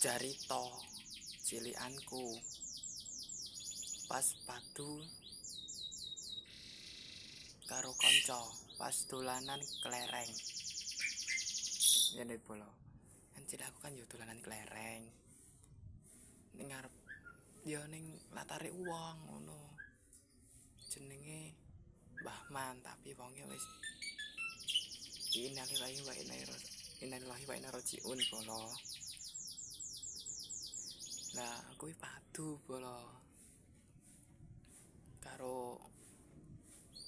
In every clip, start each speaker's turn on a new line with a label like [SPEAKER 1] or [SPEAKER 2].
[SPEAKER 1] Jarito cilianku pas padu karo kanca pas dolanan kelereng. Ngene bolo. Kan cilik aku kan yo dolanan kelereng. Ning ngarep yo ning latare wong ngono. Jenenge Mbah Man, tapi wonge wis innalillahi wa inna rajiun bolo. Nah, kuwi padu bolo karo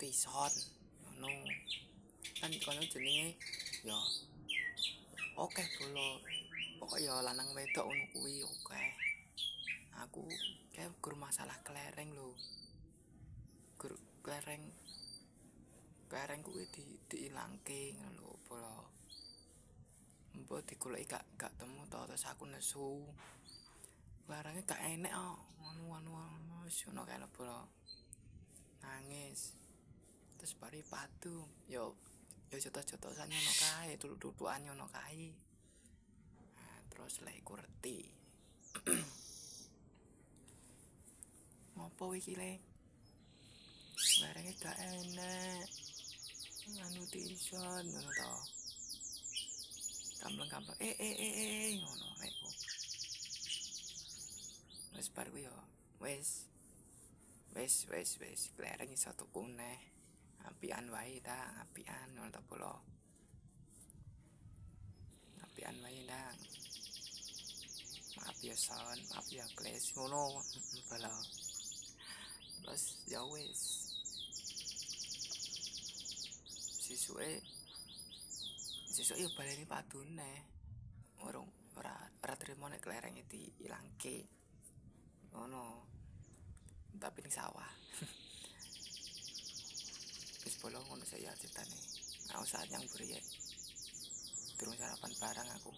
[SPEAKER 1] tison ngono. Kan kono jenenge ya oke bolo. Pokok ya lanang wedok ngono kuwi oke. Aku kayak gur masalah kelereng lho. Gur kelereng kuwi diilangke ngono lho bolo. Mbok digoleki gak temu to, terus aku nesu. Larangnya gak enek kok. Ngono wis ono kene bolo. Nangis. Terus bari padu. Yo jotos-jotosan ngono kae, duduk-dudukan ngono kae. Nah, terus lek kurti. Ngopo iki le? Larangnya gak enek. Anu tison ngono to. Kampleng-kampleng ngono lekku. Wis bar ku yo wis kelereng iso tuku neh. Apian wae ta, apian ngono to bolo. Apian wae ndang. Maaf ya son, maaf ya kles ngono bolo. Terus ya wis. Sisuke yo baleni padune. Ora trimo nek kelereng diilangke. Ngono. Tapi ning sawah. Wis bolo ngono saya ceritane. Nggak usah nyang buri ya. Durung sarapan barang aku.